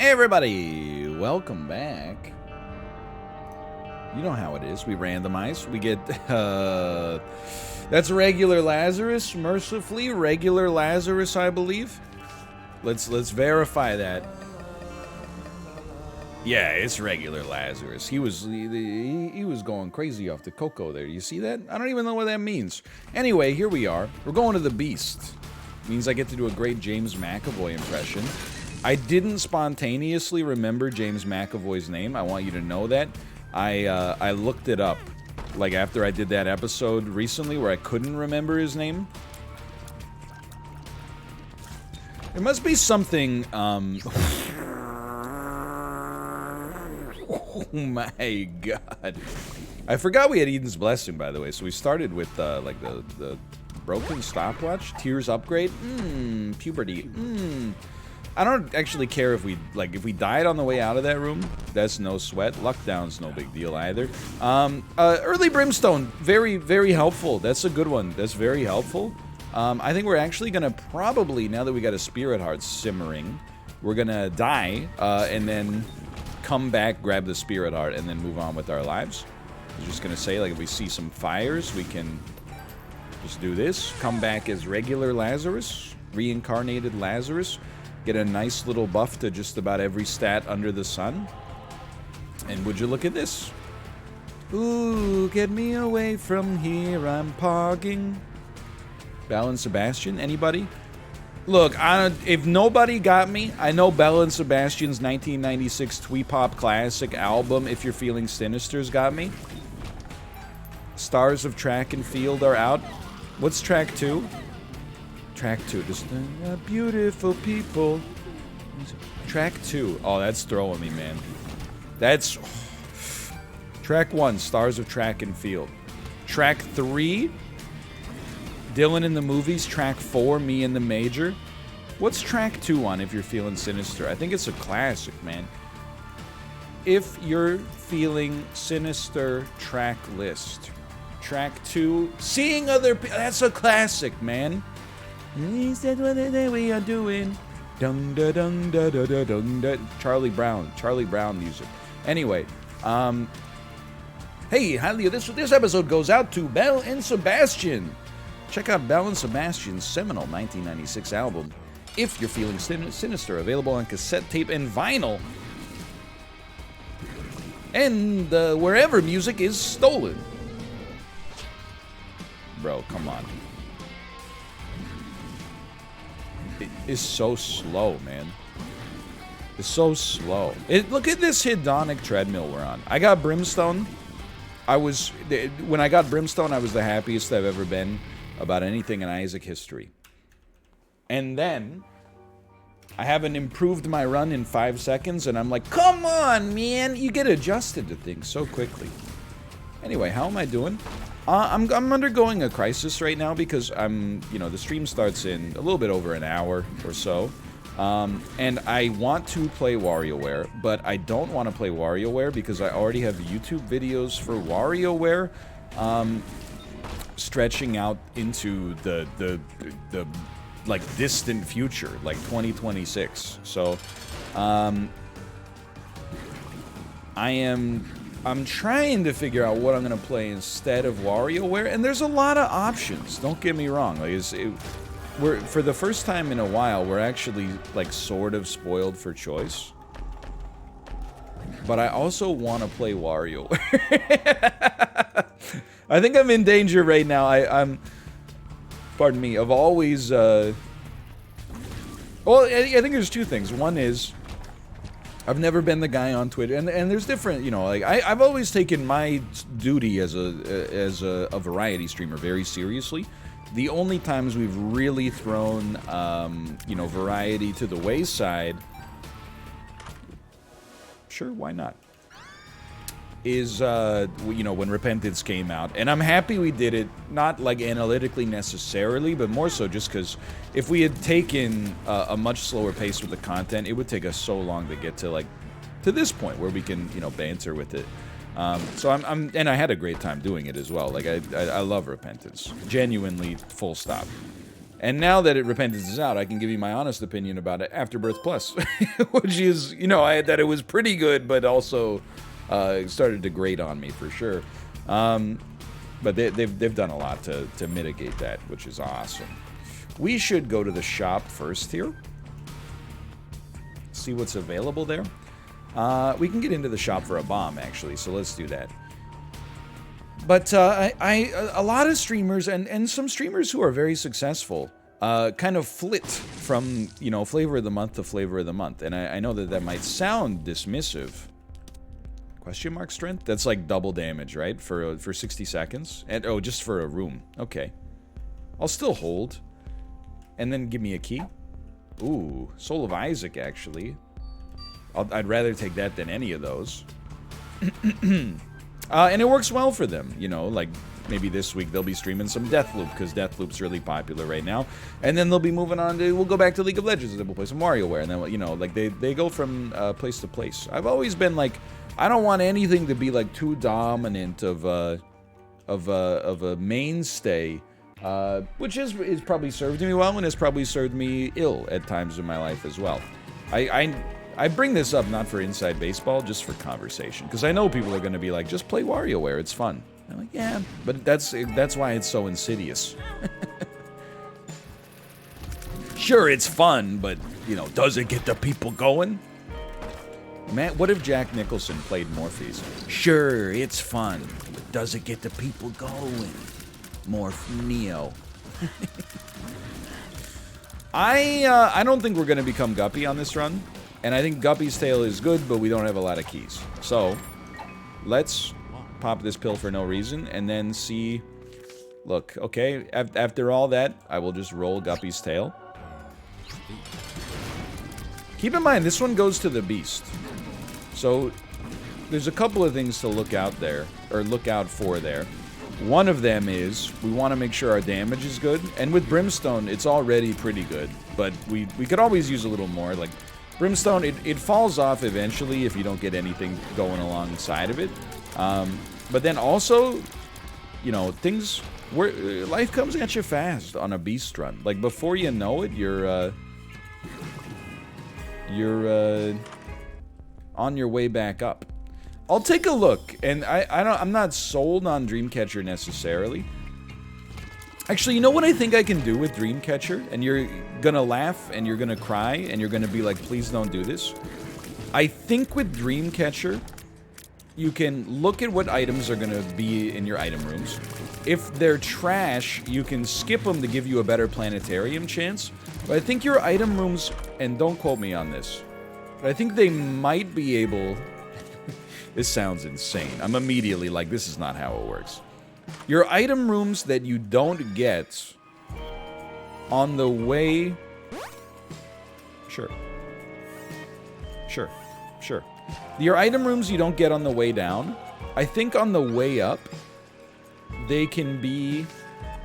Hey everybody, welcome back. You know how it is. We randomize. We get, that's regular Lazarus, mercifully. Regular Lazarus, I believe. Let's verify that. Yeah, it's regular Lazarus. He was going crazy off the cocoa there. You see that? I don't even know what that means. Anyway, here we are. We're going to the Beast. Means I get to do a great James McAvoy impression. I didn't spontaneously remember James McAvoy's name. I want you to know that. I looked it up, like after I did that episode recently where I couldn't remember his name. There must be something, oh my god. I forgot we had Eden's Blessing, by the way, so we started with, like, the broken stopwatch, tears upgrade, puberty, I don't actually care if we, like, if we died on the way out of that room, that's no sweat. Luck down's no big deal either. Early Brimstone, very, very helpful. That's a good one. That's very helpful. I think we're actually gonna probably, now that we got a Spirit Heart simmering, we're gonna die, and then come back, grab the Spirit Heart, and then move on with our lives. I was just gonna say, like, if we see some fires, we can just do this. Come back as regular Lazarus, reincarnated Lazarus. Get a nice little buff to just about every stat under the sun. And would you look at this? Ooh, get me away from here, I'm pogging. Belle and Sebastian, anybody? Look, if nobody got me, I know Belle and Sebastian's 1996 Twee Pop classic album, If You're Feeling Sinister's got me. Stars of Track and Field are out. What's track 2? Track 2, just beautiful people. Track 2, oh, that's throwing me, man. That's track 1, Stars of Track and Field. Track 3, Dylan in the Movies. Track 4, Me in the Major. What's track 2 on If You're Feeling Sinister? I think it's a classic, man. If You're Feeling Sinister track list. Track 2, Seeing Other People. That's a classic, man. He said what we are doing. Dun da dun da da da dun da. Charlie Brown music. Anyway, hey, highly this episode goes out to Belle and Sebastian. Check out Belle and Sebastian's seminal 1996 album, If You're Feeling Sinister, available on cassette tape and vinyl, and wherever music is stolen. Bro, come on. Is so slow, man. It's so slow. Look at this hedonic treadmill we're on. I got Brimstone. When I got Brimstone, I was the happiest I've ever been about anything in Isaac history. And then I haven't improved my run in 5 seconds, and I'm like, come on, man! You get adjusted to things so quickly. Anyway, how am I doing? I'm undergoing a crisis right now because the stream starts in a little bit over an hour or so. And I want to play WarioWare, but I don't want to play WarioWare because I already have YouTube videos for WarioWare, stretching out into the like distant future, like 2026. So, I'm trying to figure out what I'm going to play instead of WarioWare, and there's a lot of options, don't get me wrong. Like, we're, for the first time in a while, we're actually, like, sort of spoiled for choice. But I also want to play WarioWare. I think I'm in danger right now. I'm pardon me, of always, well, I think there's two things. One is, I've never been the guy on Twitter, and there's different, like, I've always taken my duty as a variety streamer very seriously. The only times we've really thrown, variety to the wayside, sure, why not, is, when Repentance came out. And I'm happy we did it, not, like, analytically necessarily, but more so just because if we had taken a much slower pace with the content, it would take us so long to get to, like, to this point where we can, banter with it. So and I had a great time doing it as well. Like, I love Repentance. Genuinely, full stop. And now that Repentance is out, I can give you my honest opinion about it, Afterbirth Plus. Which is, you know, that it was pretty good, but also started to grate on me for sure. But they've done a lot to mitigate that, which is awesome. We should go to the shop first here. See what's available there. We can get into the shop for a bomb, actually, so let's do that. But a lot of streamers, and some streamers who are very successful, kind of flit from, you know, flavor of the month to flavor of the month. And I know that might sound dismissive. Question mark strength? That's like double damage, right? For 60 seconds? And oh, just for a room. Okay. I'll still hold. And then give me a key. Ooh, Soul of Isaac, actually. I'd rather take that than any of those. And it works well for them, you know, like maybe this week they'll be streaming some Deathloop, because Deathloop's really popular right now. And then they'll be moving on to, we'll go back to League of Legends, and then we'll play some WarioWare, and then, you know, like they go from place to place. I've always been like, I don't want anything to be like too dominant of a mainstay, which is probably served me well, and has probably served me ill at times in my life as well. I bring this up not for inside baseball, just for conversation, because I know people are going to be like, just play WarioWare, it's fun. I'm like, yeah, but that's why it's so insidious. Sure, it's fun, but, you know, does it get the people going? Man, what if Jack Nicholson played Morpheus? Sure, it's fun, but does it get the people going? Neo. I don't think we're going to become Guppy on this run. And I think Guppy's tail is good, but we don't have a lot of keys. So, let's pop this pill for no reason, and then see... Look, okay, after all that, I will just roll Guppy's tail. Keep in mind, this one goes to the beast. So, there's a couple of things to look out there, or look out for there. One of them is, we want to make sure our damage is good. And with Brimstone, it's already pretty good. But we could always use a little more, like... Brimstone, it falls off eventually if you don't get anything going alongside of it. But then also, you know, life comes at you fast on a beast run. Like, before you know it, you're on your way back up. I'll take a look, and I'm not sold on Dreamcatcher necessarily. Actually, you know what I think I can do with Dreamcatcher? And you're gonna laugh, and you're gonna cry, and you're gonna be like, please don't do this. I think with Dreamcatcher, you can look at what items are gonna be in your item rooms. If they're trash, you can skip them to give you a better planetarium chance. But I think your item rooms, and don't quote me on this, but I think they might be able... This sounds insane. I'm immediately like, this is not how it works. Your item rooms that you don't get on the way... Sure. Your item rooms you don't get on the way down, I think on the way up, they can be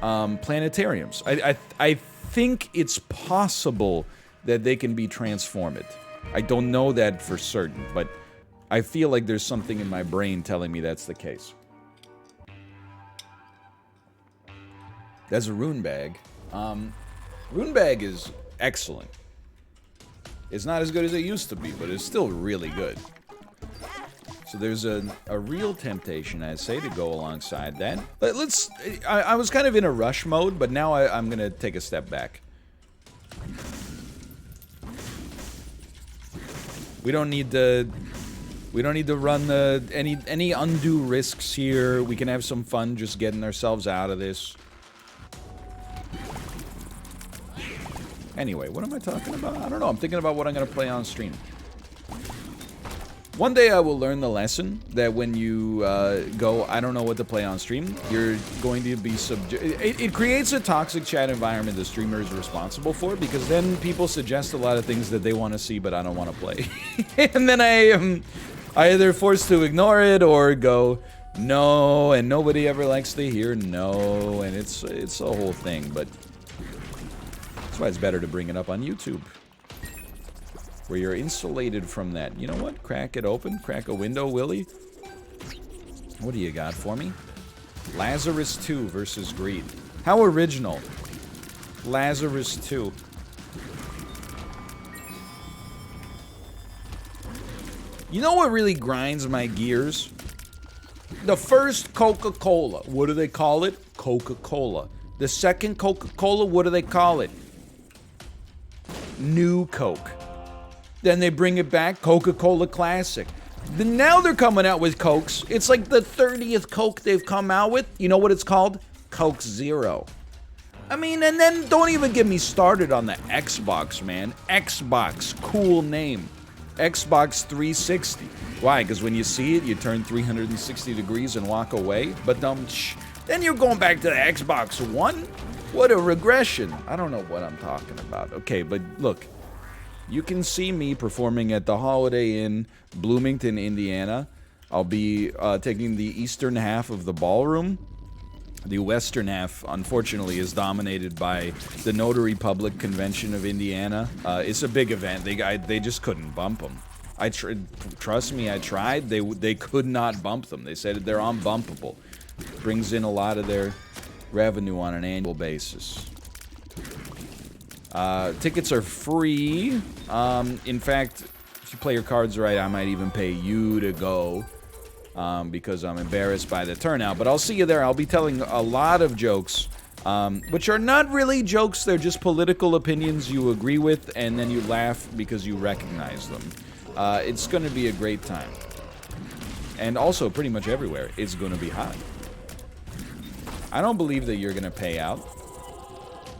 planetariums. I think it's possible that they can be transformed. I don't know that for certain, but I feel like there's something in my brain telling me that's the case. That's a rune bag. Rune bag is excellent. It's not as good as it used to be, but it's still really good. So there's a real temptation, I'd say, to go alongside that. But I was kind of in a rush mode, but now I'm gonna take a step back. We don't need to run any undue risks here. We can have some fun just getting ourselves out of this. Anyway, what am I talking about? I don't know. I'm thinking about what I'm going to play on stream. One day I will learn the lesson that when you go, I don't know what to play on stream, you're going to be it creates a toxic chat environment the streamer is responsible for, because then people suggest a lot of things that they want to see but I don't want to play. And then I am either forced to ignore it or go, no, and nobody ever likes to hear no, and it's a whole thing, but... That's why it's better to bring it up on YouTube, where you're insulated from that. You know what? Crack it open. Crack a window, Willie. What do you got for me? Lazarus 2 versus Greed. How original. Lazarus 2. You know what really grinds my gears? The first Coca-Cola, what do they call it? Coca-Cola. The second Coca-Cola, what do they call it? New Coke. Then they bring it back, Coca-Cola Classic. Then now they're coming out with Cokes. It's like the 30th Coke they've come out with. You know what it's called? Coke Zero. I mean, and then don't even get me started on the Xbox, man. Xbox, cool name. Xbox 360. Why? Because when you see it, you turn 360 degrees and walk away. But then you're going back to the Xbox One? What a regression. I don't know what I'm talking about. Okay, but look. You can see me performing at the Holiday Inn, Bloomington, Indiana. I'll be taking the eastern half of the ballroom. The western half, unfortunately, is dominated by the Notary Public Convention of Indiana. It's a big event. They just couldn't bump them. Trust me, I tried. They could not bump them. They said they're unbumpable. Brings in a lot of their revenue on an annual basis. Tickets are free. In fact, if you play your cards right, I might even pay you to go. Because I'm embarrassed by the turnout. But I'll see you there. I'll be telling a lot of jokes, which are not really jokes. They're just political opinions you agree with, and then you laugh because you recognize them. It's going to be a great time. And also, pretty much everywhere, it's going to be hot. I don't believe that you're going to pay out.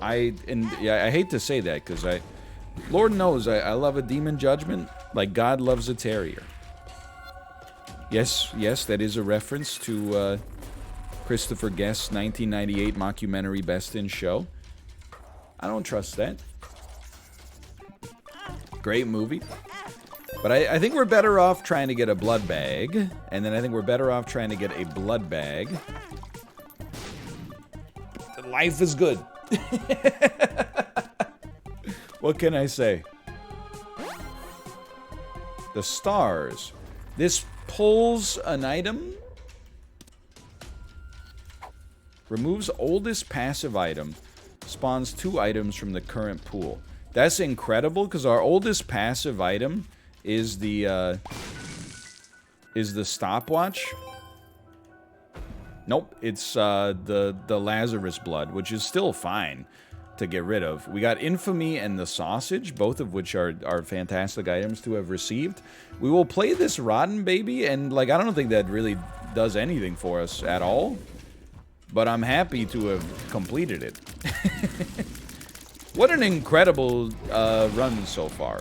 I hate to say that, because Lord knows, I love a demon judgment like God loves a terrier. Yes, that is a reference to Christopher Guest's 1998 mockumentary Best in Show. I don't trust that. Great movie. But I think we're better off trying to get a blood bag. And then I think we're better off trying to get a blood bag. Life is good. What can I say? The stars. This pulls an item. Removes oldest passive item. Spawns 2 items from the current pool. That's incredible, because our oldest passive item is the stopwatch. Nope, it's the Lazarus blood, which is still fine to get rid of. We got Infamy and the Sausage, both of which are fantastic items to have received. We will play this Rotten Baby, and like I don't think that really does anything for us at all. But I'm happy to have completed it. What an incredible run so far.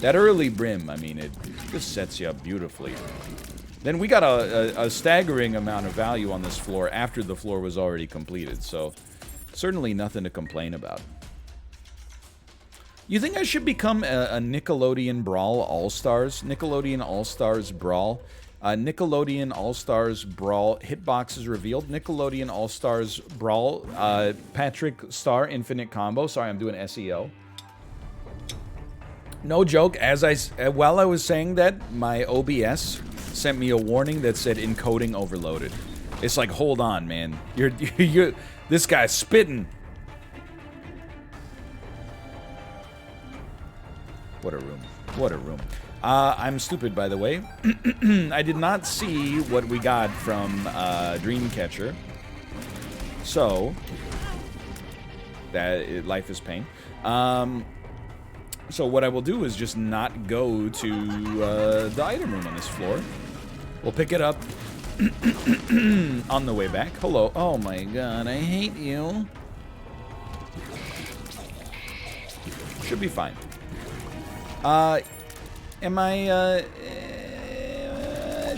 That early brim, I mean, it just sets you up beautifully. Then we got a staggering amount of value on this floor after the floor was already completed, so certainly nothing to complain about. You think I should become a Nickelodeon Brawl All-Stars? Nickelodeon All-Stars Brawl. Nickelodeon All-Stars Brawl hitboxes revealed. Nickelodeon All-Stars Brawl Patrick Star Infinite Combo. Sorry, I'm doing SEO. No joke, while I was saying that, my OBS sent me a warning that said encoding overloaded. It's like, hold on, man. You're this guy's spitting. What a room. What a room. I'm stupid, by the way. I did not see what we got from Dreamcatcher. So, life is pain. So what I will do is just not go to the item room on this floor. We'll pick it up on the way back. Hello. Oh my god, I hate you. Should be fine. Am I,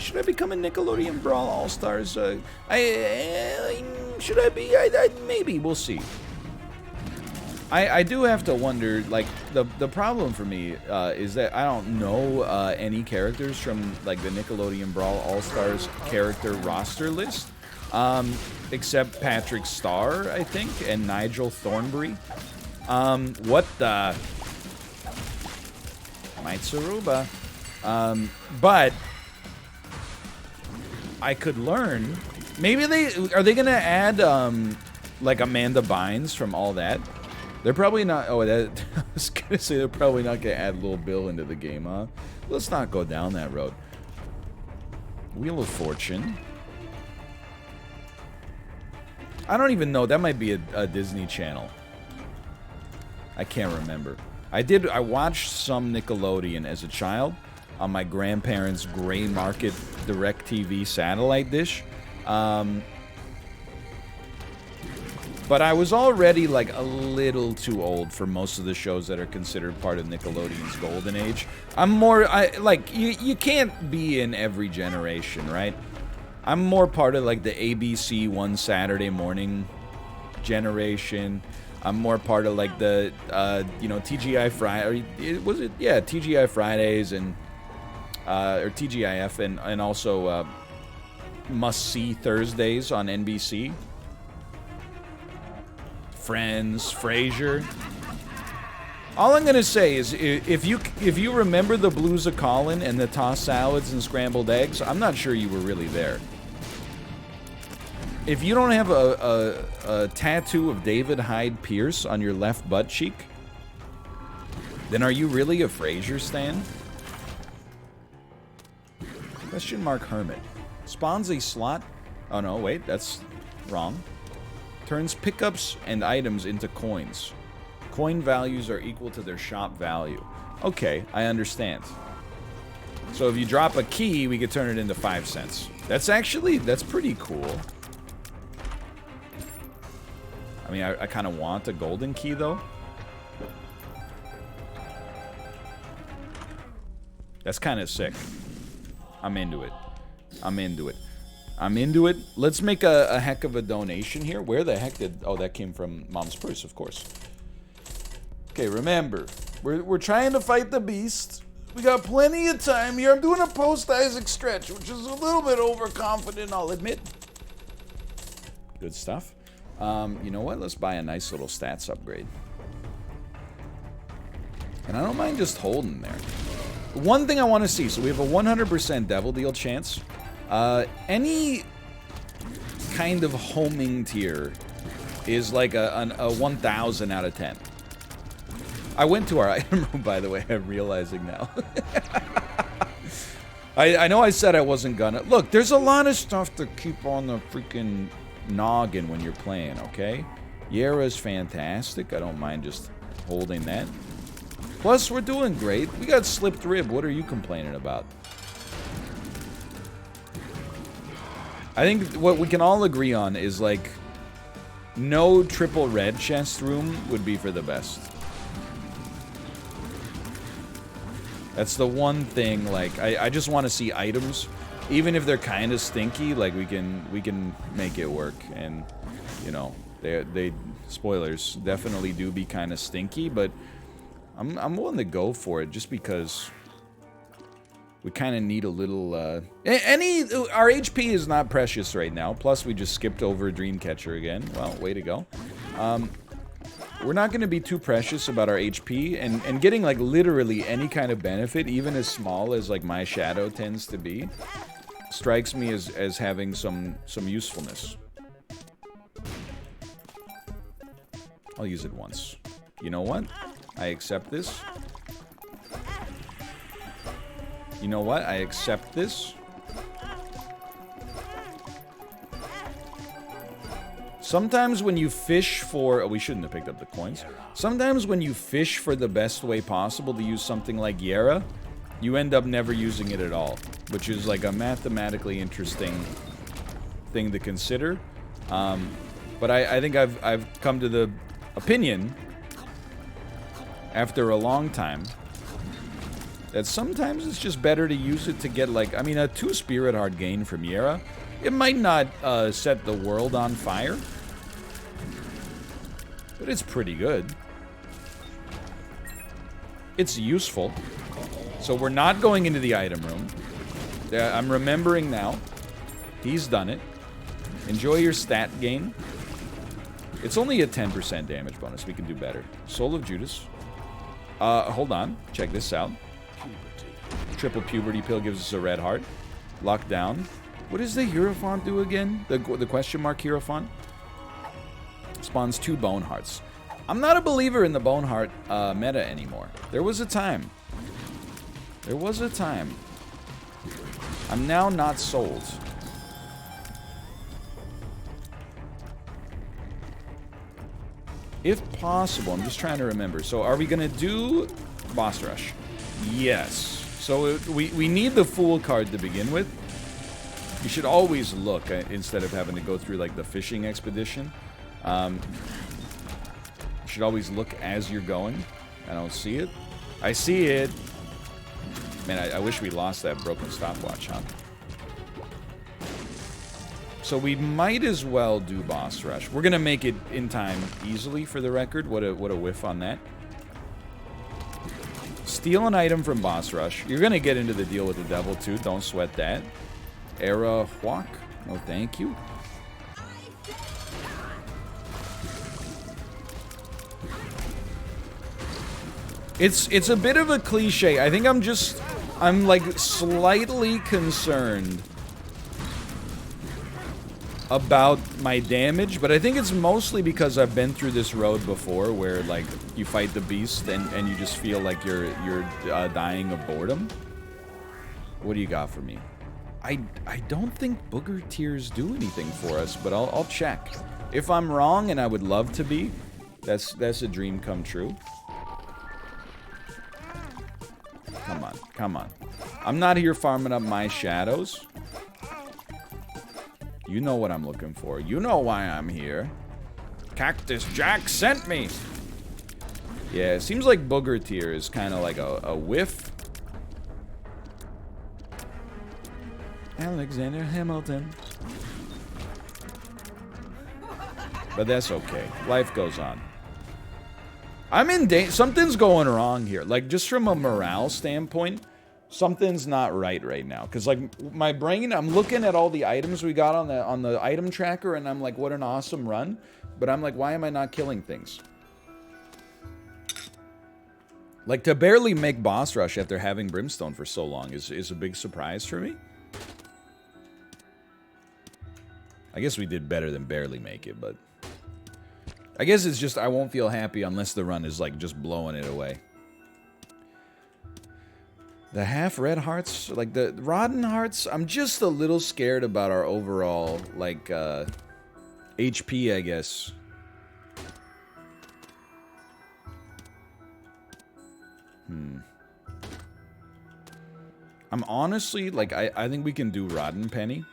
should I become a Nickelodeon Brawl All-Stars? Should I be? Maybe, we'll see. I do have to wonder, like, the problem for me is that I don't know any characters from, like, the Nickelodeon Brawl All-Stars character roster list, except Patrick Star, I think, and Nigel Thornberry. What the... Mitsuruba. But I could learn. Maybe are they gonna add like Amanda Bynes from All That? They're probably not... Oh, that, I was going to say they're probably not going to add Lil Bill into the game, huh? Let's not go down that road. Wheel of Fortune. I don't even know. That might be a Disney Channel. I can't remember. I watched some Nickelodeon as a child on my grandparents' gray market DirecTV satellite dish. But I was already, like, a little too old for most of the shows that are considered part of Nickelodeon's golden age. I'm more, you can't be in every generation, right? I'm more part of, like, the ABC One Saturday Morning generation. I'm more part of, like, the, you know, TGI Friday, was it? Yeah, TGI Fridays and, or TGIF and also, Must-See Thursdays on NBC. Friends, Frasier. All I'm gonna say is, if you remember the Blues of Colin and the tossed salads and scrambled eggs, I'm not sure you were really there. If you don't have a tattoo of David Hyde Pierce on your left butt cheek, then are you really a Frasier stan? Question mark Hermit. Spawns a slot. Oh no, wait, that's wrong. Turns pickups and items into coins. Coin values are equal to their shop value. Okay, I understand. So if you drop a key, we could turn it into 5 cents. That's pretty cool. I mean, I kind of want a golden key, though. That's kind of sick. I'm into it. I'm into it. I'm into it. Let's make a heck of a donation here. Where the heck did... Oh, that came from Mom's purse, of course. Okay, remember. We're trying to fight the beast. We got plenty of time here. I'm doing a post-Isaac stretch, which is a little bit overconfident, I'll admit. Good stuff. You know what? Let's buy a nice little stats upgrade. And I don't mind just holding there. One thing I want to see. So we have a 100% Devil Deal chance. Any kind of homing tier is like a 1,000 out of 10. I went to our item room, by the way. I'm realizing now. I know I said I wasn't gonna. Look, there's a lot of stuff to keep on the freaking noggin when you're playing, okay? Yara's fantastic. I don't mind just holding that. Plus, we're doing great. We got slipped rib. What are you complaining about? I think what we can all agree on is, like, no triple red chest room would be for the best. That's the one thing, like, I just want to see items. Even if they're kind of stinky, like, we can make it work. And, you know, they spoilers, definitely do be kind of stinky, but I'm willing to go for it just because... We kind of need a little, our HP is not precious right now. Plus, we just skipped over Dreamcatcher again. Well, way to go. We're not going to be too precious about our HP. And getting, like, literally any kind of benefit, even as small as, like, my shadow tends to be, strikes me as having some usefulness. I'll use it once. You know what? I accept this. You know what? I accept this. Sometimes when you fish for... Oh, we shouldn't have picked up the coins. Sometimes when you fish for the best way possible to use something like Yara, you end up never using it at all. Which is like a mathematically interesting thing to consider. But I think I've come to the opinion, after a long time, that sometimes it's just better to use it to get, like, I mean, a 2 Spirit Heart gain from Yara, it might not set the world on fire, but it's pretty good. It's useful. So we're not going into the item room. I'm remembering now. He's done it. Enjoy your stat gain. It's only a 10% damage bonus. We can do better. Soul of Judas. Hold on. Check this out. Triple puberty pill gives us a red heart. Lockdown. What does the Hierophant do again? The question mark Hierophant? Spawns 2 bone hearts. I'm not a believer in the Boneheart meta anymore. There was a time. There was a time. I'm now not sold. If possible, I'm just trying to remember. So are we going to do boss rush? Yes. So we need the Fool card to begin with. You should always look instead of having to go through like the fishing expedition. You should always look as you're going. I don't see it. I see it. Man, I wish we lost that broken stopwatch, huh? So we might as well do boss rush. We're gonna make it in time easily, for the record. What a whiff on that. Steal an item from boss rush. You're gonna get into the deal with the devil too. Don't sweat that. Era Hawk. No, thank you. It's a bit of a cliche. I think I'm like slightly concerned about my damage, but I think it's mostly because I've been through this road before where like you fight the beast and you just feel like you're dying of boredom. What do you got for me? I don't think booger tears do anything for us, but I'll check. If I'm wrong, and I would love to be, that's a dream come true. Come on, come on. I'm not here farming up my shadows. You know what I'm looking for. You know why I'm here. Cactus Jack sent me. Yeah, it seems like booger tier is kind of like a whiff. Alexander Hamilton. But that's okay. Life goes on. I'm in danger. Something's going wrong here. Like, just from a morale standpoint, something's not right now. Because, like, my brain, I'm looking at all the items we got on the item tracker, and I'm like, what an awesome run. But I'm like, why am I not killing things? Like, to barely make boss rush after having Brimstone for so long is a big surprise for me. I guess we did better than barely make it, but I guess it's just I won't feel happy unless the run is like just blowing it away. The half red hearts, like the rotten hearts, I'm just a little scared about our overall like HP, I guess. I'm honestly like I think we can do rotten penny.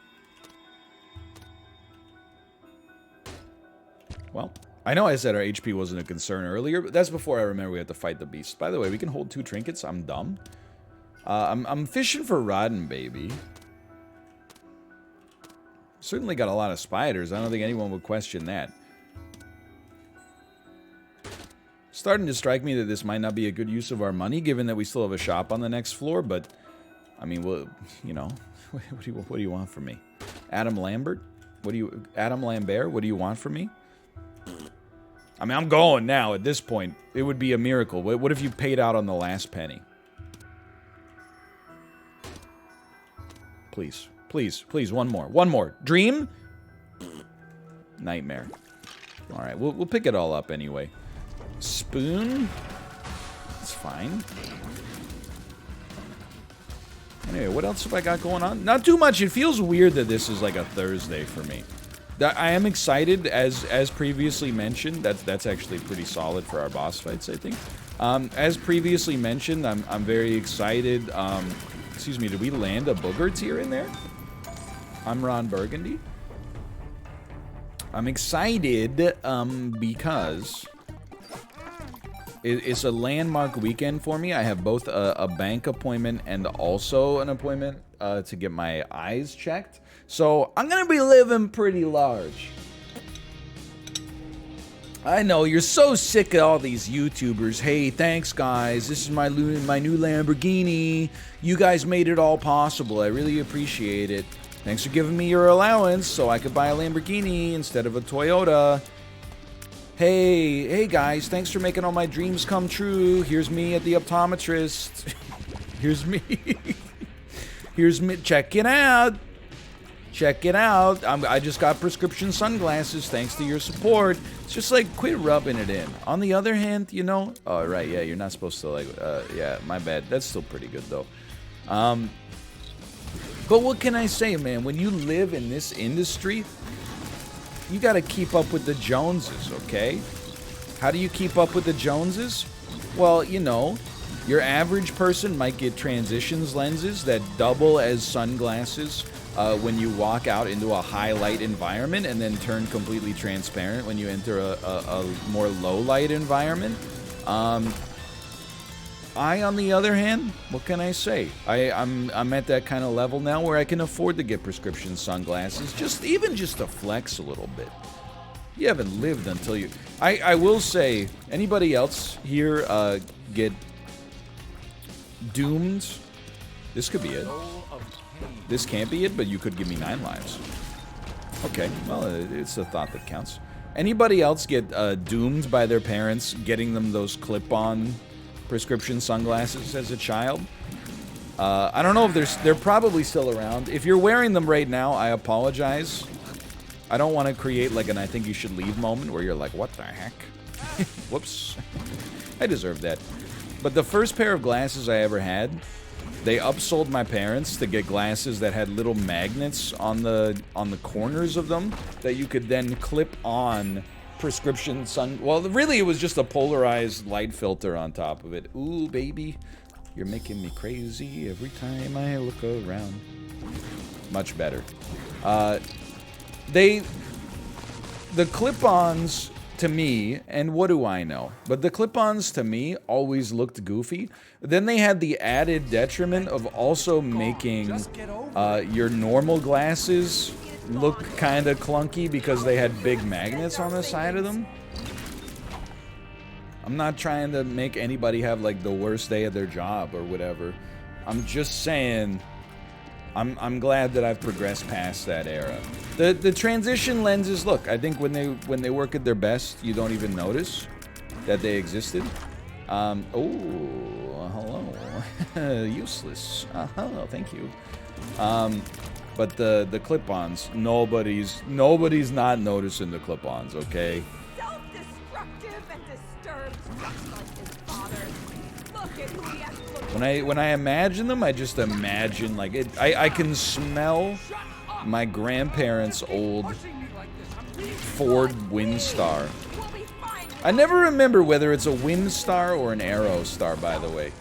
Well, I know I said our HP wasn't a concern earlier, but that's before I remember we have to fight the beast. By the way, we can hold 2 trinkets. I'm dumb. I'm fishing for rotten, baby. Certainly got a lot of spiders. I don't think anyone would question that. Starting to strike me that this might not be a good use of our money, given that we still have a shop on the next floor, but I mean, well, you know, what do you want from me? Adam Lambert? Adam Lambert, what do you want from me? I mean, I'm going now at this point. It would be a miracle. What if you paid out on the last penny? Please. Please. Please. One more. One more. Dream? Nightmare. Alright, we'll pick it all up anyway. Spoon? It's fine. Anyway, what else have I got going on? Not too much. It feels weird that this is like a Thursday for me. I am excited, as previously mentioned. That's actually pretty solid for our boss fights, I think. As previously mentioned, I'm very excited. Excuse me, did we land a booger tier in there? I'm Ron Burgundy. I'm excited because it's a landmark weekend for me. I have both a bank appointment and also an appointment to get my eyes checked. So I'm gonna be living pretty large. I know you're so sick of all these YouTubers. Hey, thanks guys. This is my new Lamborghini. You guys made it all possible. I really appreciate it. Thanks for giving me your allowance so I could buy a Lamborghini instead of a Toyota. Hey guys, thanks for making all my dreams come true. Here's me at the optometrist. Here's me. Here's me. Check it out. check it out. I just got prescription sunglasses thanks to your support. It's just like, quit rubbing it in. On the other hand, you know, oh, right, yeah, you're not supposed to, like, yeah, my bad. That's still pretty good, though. But what can I say, man? When you live in this industry, you got to keep up with the Joneses, okay? How do you keep up with the Joneses? Well, you know, your average person might get transitions lenses that double as sunglasses when you walk out into a high-light environment and then turn completely transparent when you enter a more low-light environment. I, on the other hand, what can I say? I'm at that kind of level now where I can afford to get prescription sunglasses, even just to flex a little bit. You haven't lived until you... I will say, anybody else here get doomed? This could be it. This can't be it, but you could give me 9 lives. Okay, well, it's a thought that counts. Anybody else get doomed by their parents getting them those clip-on prescription sunglasses as a child? I don't know if they're probably still around. If you're wearing them right now, I apologize. I don't want to create like an I think you should leave moment where you're like, what the heck? Whoops. I deserve that. But the first pair of glasses I ever had, they upsold my parents to get glasses that had little magnets on the corners of them that you could then clip on prescription sun... Well, really, it was just a polarized light filter on top of it. Ooh, baby. You're making me crazy every time I look around. Much better. The clip-ons, to me, and what do I know? But the clip-ons, to me, always looked goofy. Then they had the added detriment of also making your normal glasses look kind of clunky because they had big magnets on the side of them. I'm not trying to make anybody have like the worst day of their job or whatever. I'm just saying I'm glad that I've progressed past that era. The transition lenses, look, I think when they work at their best, you don't even notice that they existed. Oh, hello. Useless. Oh, thank you. But the clip-ons, nobody's not noticing the clip-ons, okay? Self-destructive and disturbed, just like his father. Look at who he has to look When I imagine them, I just imagine like it. I can smell my grandparents' old Ford Windstar. I never remember whether it's a Windstar or an Aerostar, by the way,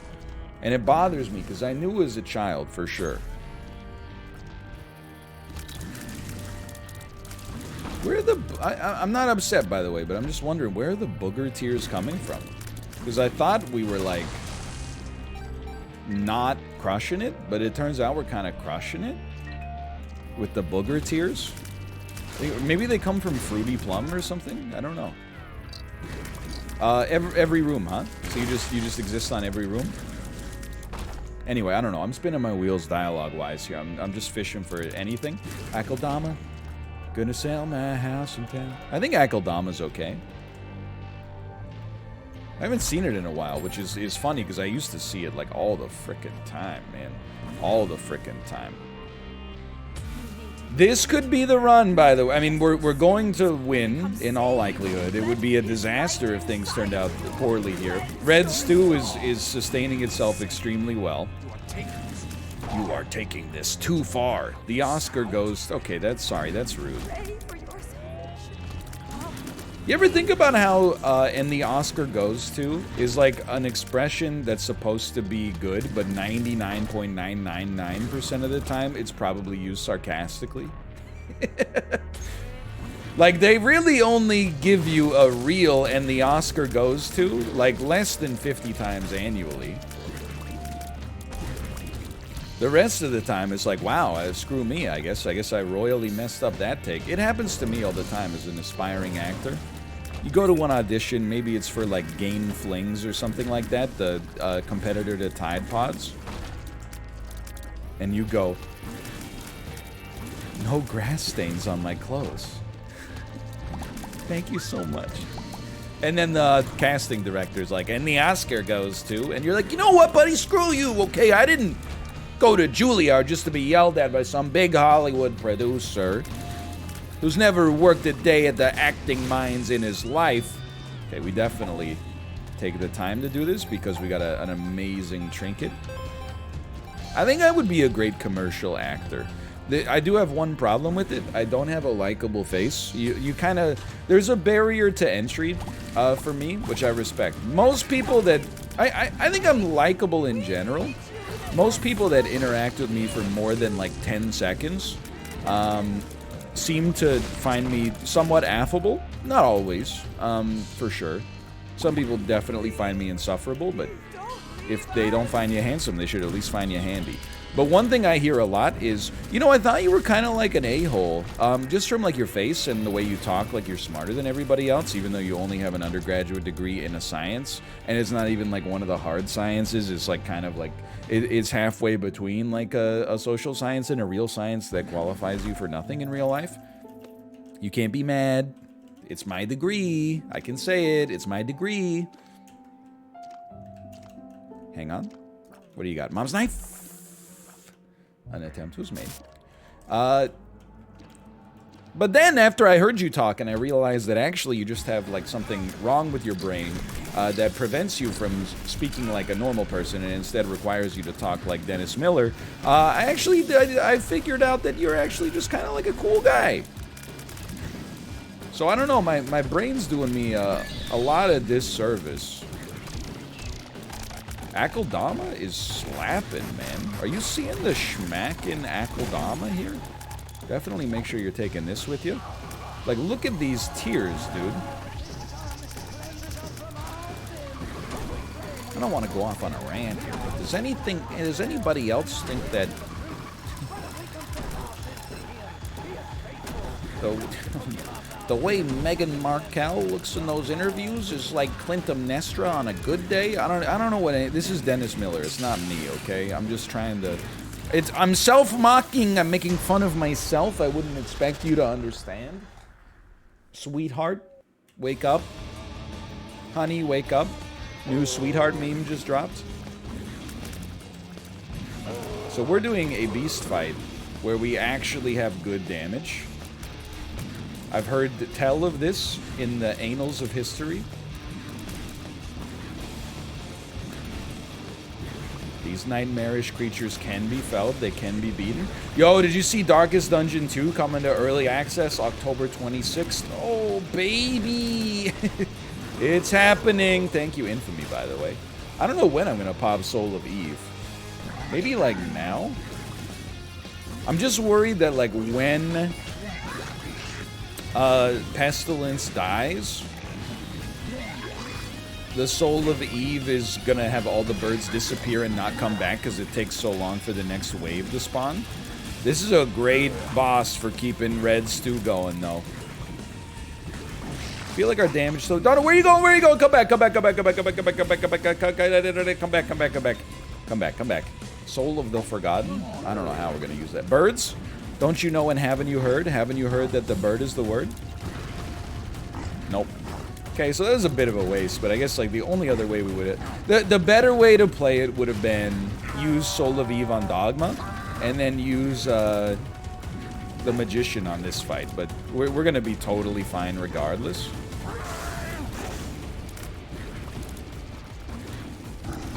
and it bothers me because I knew as a child for sure. Where are the... I'm not upset, by the way, but I'm just wondering, where are the booger tears coming from? Because I thought we were, like, not crushing it, but it turns out we're kind of crushing it with the booger tears. Maybe they come from Fruity Plum or something? I don't know. Every room, huh? So you just exist on every room? Anyway, I don't know. I'm spinning my wheels dialogue-wise here. I'm just fishing for anything. Akeldama? Gonna sell my house in town. I think Akeldama's okay. I haven't seen it in a while, which is funny because I used to see it like all the frickin' time, man. All the frickin' time. This could be the run, by the way. I mean, we're going to win in all likelihood. It would be a disaster if things turned out poorly here. Red Stew is sustaining itself extremely well. You are taking this too far. The Oscar goes... Okay, that's rude. You ever think about how, and the Oscar goes to is like an expression that's supposed to be good, but 99.999% of the time, it's probably used sarcastically? Like, they really only give you a real and the Oscar goes to, like, less than 50 times annually. The rest of the time, it's like, wow, screw me, I guess I royally messed up that take. It happens to me all the time as an aspiring actor. You go to one audition, maybe it's for, like, Game Flings or something like that, the competitor to Tide Pods. And you go, no grass stains on my clothes. Thank you so much. And then the casting director's like, and the Oscar goes to, and you're like, you know what, buddy, screw you, okay, I didn't... go to Juilliard just to be yelled at by some big Hollywood producer who's never worked a day at the acting mines in his life. Okay, we definitely take the time to do this because we got an amazing trinket. I think I would be a great commercial actor. I do have one problem with it. I don't have a likable face. You kind of... There's a barrier to entry for me, which I respect. Most people that... I think I'm likable in general. Most people that interact with me for more than like 10 seconds seem to find me somewhat affable. Not always, for sure. Some people definitely find me insufferable, but if they don't find you handsome, they should at least find you handy. But one thing I hear a lot is, you know, I thought you were kind of like an a-hole, just from like your face and the way you talk, like you're smarter than everybody else, even though you only have an undergraduate degree in a science, and it's not even like one of the hard sciences. It's like kind of like, it's halfway between like a social science and a real science that qualifies you for nothing in real life. You can't be mad. It's my degree. I can say it. It's my degree. Hang on. What do you got? Mom's knife? An attempt was made. But then after I heard you talk and I realized that actually you just have like something wrong with your brain that prevents you from speaking like a normal person and instead requires you to talk like Dennis Miller, I figured out that you're actually just kind of like a cool guy. So I don't know, my brain's doing me a lot of disservice. Akeldama is slapping, man. Are you seeing the schmack in Akeldama here? Definitely make sure you're taking this with you. Like, look at these tears, dude. I don't want to go off on a rant here, but does anybody else think that... The way Meghan Markle looks in those interviews is like Clytemnestra on a good day. I don't know what this is. Dennis Miller. It's not me, okay? I'm just trying to. I'm self-mocking. I'm making fun of myself. I wouldn't expect you to understand. Sweetheart, wake up. Honey, wake up. New sweetheart meme just dropped. So we're doing a beast fight where we actually have good damage. I've heard tell of this in the annals of history. These nightmarish creatures can be felled. They can be beaten. Yo, did you see Darkest Dungeon 2 coming to early access October 26th? Oh, baby. It's happening. Thank you, Infamy, by the way. I don't know when I'm going to pop Soul of Eve. Maybe, like, now? I'm just worried that, like, when... Pestilence dies, the Soul of Eve is gonna have all the birds disappear and not come back because it takes so long for the next wave to spawn. This is a great boss for keeping Red Stew going, though. I feel like our damage so... Donna, where are you going? Where are you going? Come back, come back, come back, come back, come back, come back, come back, come back, come back, come back, come back, come back. Come back, come back. Soul of the Forgotten? I don't know how we're gonna use that. Birds? Don't you know and haven't you heard? Haven't you heard that the bird is the word? Nope. Okay, so that was a bit of a waste, but I guess like the only other way we would have... The better way to play it would have been use Soul of Eve on Dogma, and then use the Magician on this fight, but we're gonna be totally fine regardless.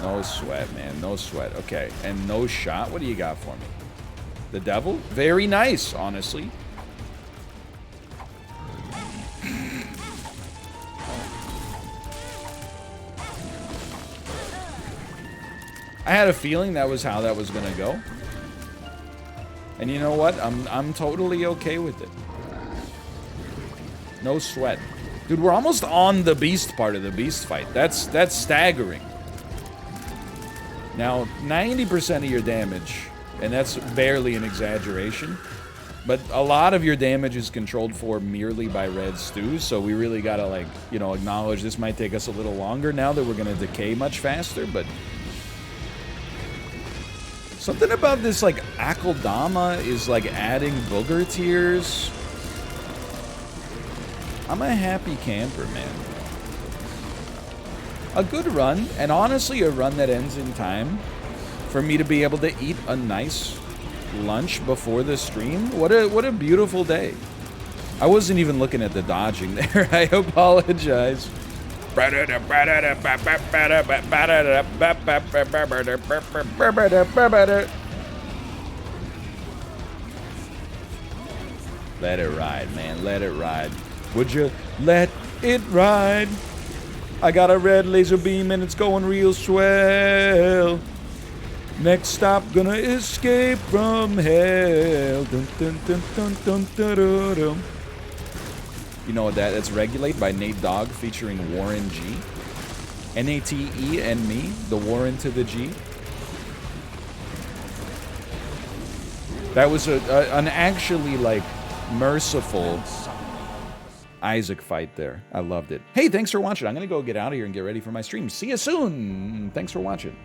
No sweat, man. No sweat. Okay, and no shot? What do you got for me? The devil? Very nice, honestly. I had a feeling that was how that was gonna go. And you know what? I'm totally okay with it. No sweat. Dude, we're almost on the beast part of the beast fight. That's staggering. Now, 90% of your damage, and that's barely an exaggeration, but a lot of your damage is controlled for merely by Red Stew, so we really gotta, like, you know, acknowledge this might take us a little longer now that we're gonna decay much faster, but... Something about this, like, Akeldama is, like, adding booger tears. I'm a happy camper, man. A good run, and honestly a run that ends in time, for me to be able to eat a nice lunch before the stream. What a beautiful day. I wasn't even looking at the dodging there. I apologize. Let it ride, man. Let it ride. Would you let it ride? I got a red laser beam and it's going real swell. Next stop, gonna escape from hell. Dun, dun, dun, dun, dun, dun, dun, dun. You know what that's Regulate by Nate Dogg featuring Warren G. N-A-T-E and me, the Warren to the G. That was an actually, like, merciful Isaac fight there. I loved it. Hey, thanks for watching. I'm gonna go get out of here and get ready for my stream. See you soon. Thanks for watching.